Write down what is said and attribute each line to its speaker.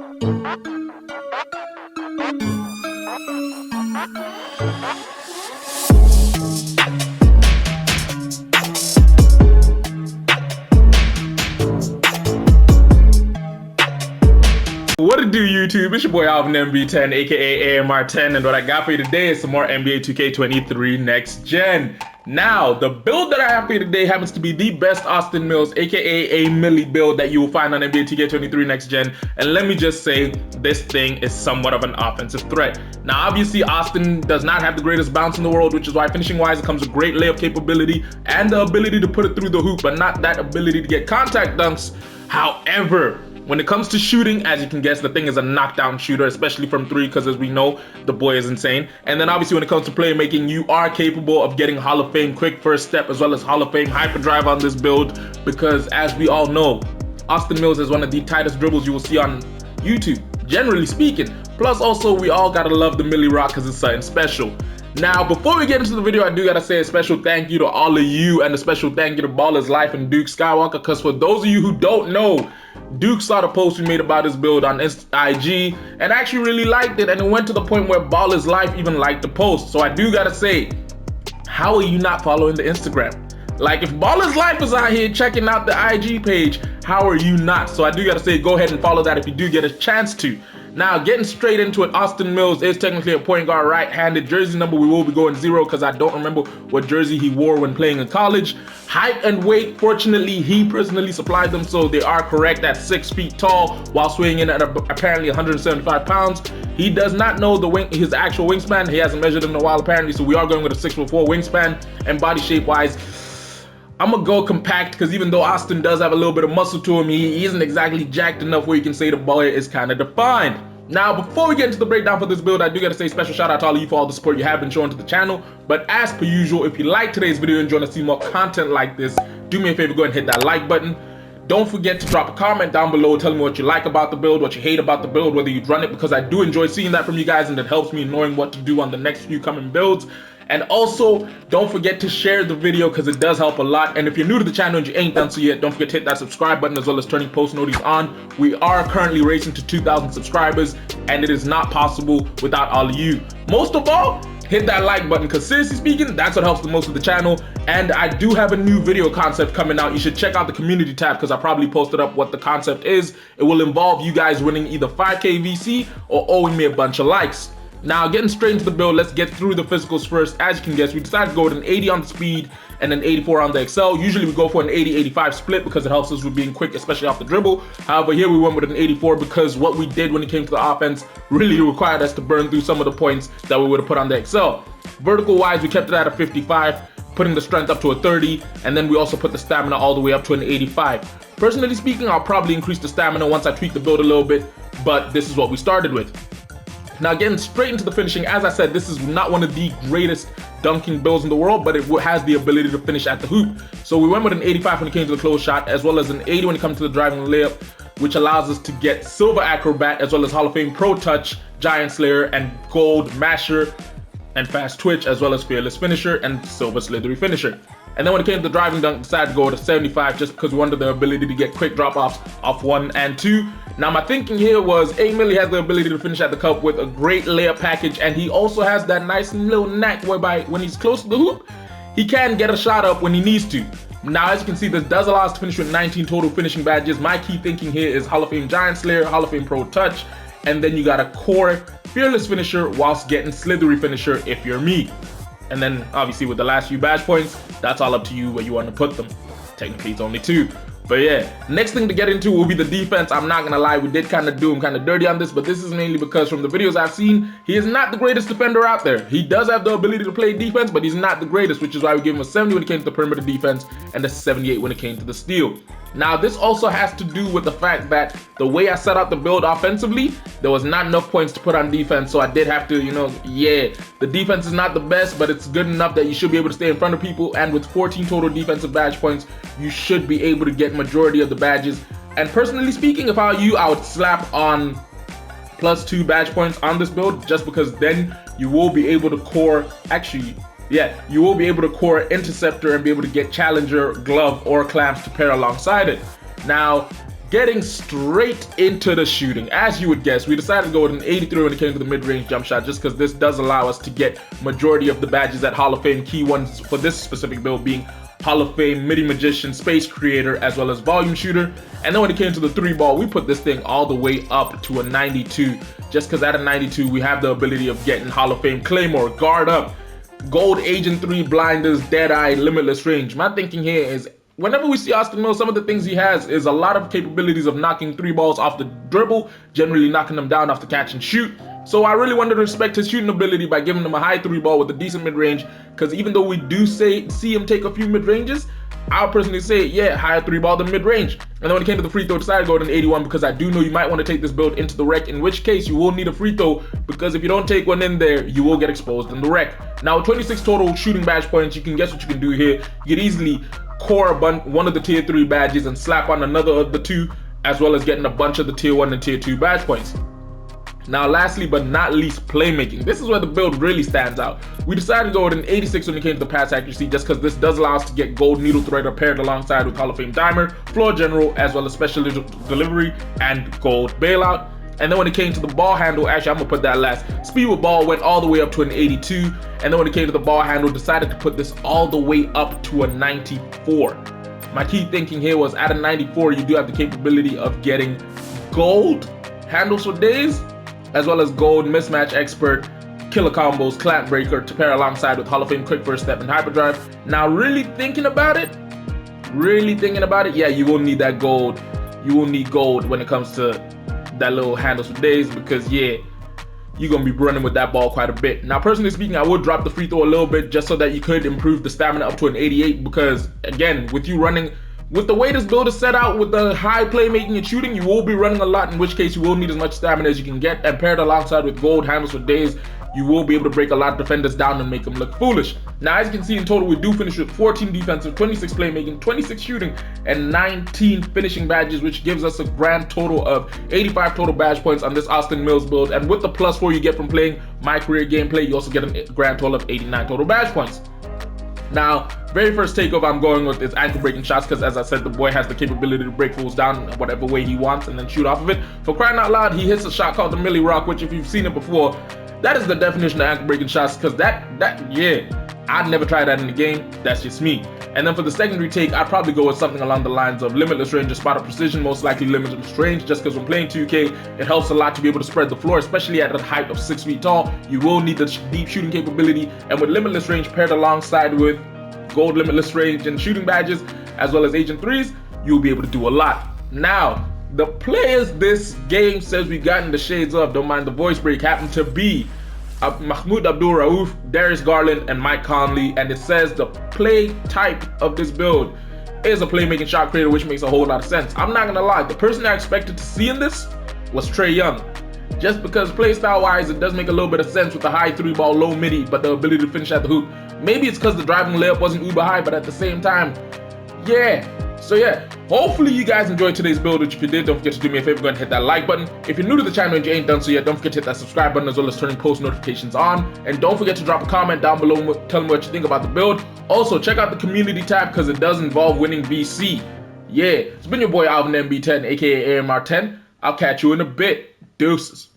Speaker 1: What it do, YouTube? It's your boy Alvin MB10, aka AMR10, and what I got for you today is some more NBA 2K23 Next Gen. Now, the build that I have for you today happens to be the best Austin Millz, aka a Millie build that you will find on NBA 2K23 Next Gen, and let me just say, this thing is somewhat of an offensive threat. Now, obviously, Austin does not have the greatest bounce in the world, which is why finishing-wise, it comes with great layup capability and the ability to put it through the hoop, but not that ability to get contact dunks. However, when it comes to shooting, as you can guess, the thing is a knockdown shooter, especially from three, because as we know, the boy is insane. And then obviously when it comes to playmaking, you are capable of getting Hall of Fame quick first step, as well as Hall of Fame hyperdrive on this build, because as we all know, Austin Millz is one of the tightest dribbles you will see on YouTube, generally speaking. Plus also, we all gotta love the Millie Rock because it's something special. Now, before we get into the video, I do gotta say a special thank you to all of you, and a special thank you to BALLISLIFE and Duke Skywalker, because for those of you who don't know, Duke saw the post we made about his build on IG and actually really liked it, and it went to the point where BALLISLIFE even liked the post. So I do gotta say, how are you not following the Instagram? Like, if BALLISLIFE is out here checking out the IG page, how are you not? So I do gotta say, go ahead and follow that if you do get a chance to. Now, getting straight into it, Austin Millz is technically a point guard, right-handed. Jersey number, we will be going 0 because I don't remember what jersey he wore when playing in college. Height and weight, fortunately, he personally supplied them, so they are correct at 6 feet tall while swinging in at apparently 175 pounds. He does not know his actual wingspan. He hasn't measured in a while, apparently, so we are going with a 6'4" wingspan. And body shape-wise, I'm gonna go compact, because even though Austin does have a little bit of muscle to him, he isn't exactly jacked enough where you can say the boy is kind of defined. Now, before we get into the breakdown for this build, I do gotta say special shout out to all of you for all the support you have been showing to the channel. But as per usual, if you like today's video and you want to see more content like this, do me a favor, go ahead and hit that like button. Don't forget to drop a comment down below telling me what you like about the build, what you hate about the build, whether you'd run it, because I do enjoy seeing that from you guys, and it helps me knowing what to do on the next few coming builds. And also, don't forget to share the video because it does help a lot. And if you're new to the channel and you ain't done so yet, don't forget to hit that subscribe button as well as turning post notifications on. We are currently racing to 2,000 subscribers, and it is not possible without all of you. Most of all, hit that like button, because seriously speaking, that's what helps the most with the channel. And I do have a new video concept coming out. You should check out the community tab, because I probably posted up what the concept is. It will involve you guys winning either 5K VC or owing me a bunch of likes. Now, getting straight into the build, let's get through the physicals first. As you can guess, we decided to go with an 80 on the speed and an 84 on the excel. Usually we go for an 80-85 split because it helps us with being quick, especially off the dribble. However, here we went with an 84 because what we did when it came to the offense really required us to burn through some of the points that we would have put on the excel. Vertical wise, we kept it at a 55, putting the strength up to a 30, and then we also put the stamina all the way up to an 85. Personally speaking, I'll probably increase the stamina once I tweak the build a little bit, but this is what we started with. Now, getting straight into the finishing, as I said, this is not one of the greatest dunking builds in the world, but it has the ability to finish at the hoop. So we went with an 85 when it came to the close shot, as well as an 80 when it comes to the driving layup, which allows us to get Silver Acrobat, as well as Hall of Fame Pro Touch, Giant Slayer, and Gold Masher, and Fast Twitch, as well as Fearless Finisher, and Silver Slithery Finisher. And then when it came to the driving dunk, decided to go with a 75 just because we wanted the ability to get quick drop-offs off 1 and 2. Now, my thinking here was Millie has the ability to finish at the cup with a great layup package, and he also has that nice little knack whereby when he's close to the hoop, he can get a shot up when he needs to. Now, as you can see, this does allow us to finish with 19 total finishing badges. My key thinking here is Hall of Fame Giant Slayer, Hall of Fame Pro Touch, and then you got a core Fearless Finisher whilst getting Slithery Finisher if you're me. And then obviously with the last few badge points, that's all up to you where you want to put them. Technically it's only 2. But yeah, next thing to get into will be the defense. I'm not gonna lie, we did kind of do him kind of dirty on this, but this is mainly because from the videos I've seen, he is not the greatest defender out there. He does have the ability to play defense, but he's not the greatest, which is why we gave him a 70 when it came to the perimeter defense and a 78 when it came to the steal. Now, this also has to do with the fact that the way I set out the build offensively, there was not enough points to put on defense, so I did have to, yeah, the defense is not the best, but it's good enough that you should be able to stay in front of people, and with 14 total defensive badge points, you should be able to get majority of the badges. And personally speaking, if I were you, I would slap on +2 badge points on this build, just because then you will be able to core, you will be able to core Interceptor and be able to get Challenger, Glove, or Clamps to pair alongside it. Now, Getting straight into the shooting, as you would guess, we decided to go with an 83 when it came to the mid-range jump shot, just because this does allow us to get majority of the badges at Hall of Fame. Key ones for this specific build being Hall of Fame, MIDI Magician, Space Creator, as well as Volume Shooter. And then when it came to the 3-ball, we put this thing all the way up to a 92, just because at a 92, we have the ability of getting Hall of Fame Claymore, Guard Up, Gold Agent 3, Blinders, Deadeye, Limitless Range. My thinking here is, whenever we see Austin Millz, some of the things he has is a lot of capabilities of knocking 3 balls off the dribble, generally knocking them down off the catch and shoot. So I really wanted to respect his shooting ability by giving him a high 3-ball with a decent mid-range, because even though we do see him take a few mid-ranges, I'll personally say, yeah, higher 3-ball than mid-range. And then when it came to the free throw, I decided to go with an 81 because I do know you might want to take this build into the rec, in which case you will need a free throw, because if you don't take one in there, you will get exposed in the rec. Now, with 26 total shooting badge points, you can guess what you can do here. You can easily core one of the tier 3 badges and slap on another of the 2, as well as getting a bunch of the tier 1 and tier 2 badge points. Now, lastly but not least, playmaking. This is where the build really stands out. We decided to go with an 86 when it came to the pass accuracy, just because this does allow us to get Gold Needle Threader paired alongside with Hall of Fame Dimer, Floor General, as well as Special Delivery and Gold Bailout. And then when it came to the ball handle, actually I'm gonna put that last. Speed with ball went all the way up to an 82. And then when it came to the ball handle, decided to put this all the way up to a 94. My key thinking here was at a 94, you do have the capability of getting Gold Handles for Days, as well as Gold Mismatch Expert, Killer Combos, Clamp Breaker to pair alongside with Hall of Fame Quick First Step and Hyperdrive. Now really thinking about it, yeah, you will need that Gold. You will need Gold when it comes to that little Handles for Days, because yeah, you're gonna be running with that ball quite a bit. Now personally speaking, I would drop the free throw a little bit just so that you could improve the stamina up to an 88, because again, with you running, with the way this build is set out with the high playmaking and shooting, you will be running a lot, in which case you will need as much stamina as you can get, and paired alongside with Gold Handles for Days, you will be able to break a lot of defenders down and make them look foolish. Now, as you can see, in total, we do finish with 14 defensive, 26 playmaking, 26 shooting, and 19 finishing badges, which gives us a grand total of 85 total badge points on this Austin Millz build. And with the +4 you get from playing My Career Gameplay, you also get a grand total of 89 total badge points. Now, very first takeover I'm going with is ankle breaking shots, because as I said, the boy has the capability to break fools down whatever way he wants and then shoot off of it. For crying out loud, he hits a shot called the Millie Rock, which if you've seen it before, that is the definition of ankle breaking shots, because yeah, I'd never tried that in the game. That's just me. And then for the secondary take, I'd probably go with something along the lines of Limitless Range or Spot of Precision, most likely Limitless Range, just because when playing 2K, it helps a lot to be able to spread the floor, especially at a height of 6 feet tall. You will need the deep shooting capability, and with Limitless Range paired alongside with Gold Limitless Range and shooting badges, as well as Agent 3s, you'll be able to do a lot. Now, the players this game says we got in the shades of, don't mind the voice break, happen to be Mahmoud Abdul Rauf, Darius Garland, and Mike Conley, and it says the play type of this build is a playmaking shot creator, which makes a whole lot of sense. I'm not gonna lie, the person I expected to see in this was Trae Young, just because playstyle wise it does make a little bit of sense with the high 3-ball, low midi, but the ability to finish at the hoop. Maybe it's because the driving layup wasn't uber high, but at the same time, yeah. So yeah, hopefully you guys enjoyed today's build, which if you did, don't forget to do me a favor, go and hit that like button. If you're new to the channel and you ain't done so yet, don't forget to hit that subscribe button, as well as turning post notifications on. And don't forget to drop a comment down below telling me what you think about the build. Also, check out the community tab, because it does involve winning VC. Yeah, it's been your boy Alvin MB10, aka AMR10. I'll catch you in a bit. Deuces.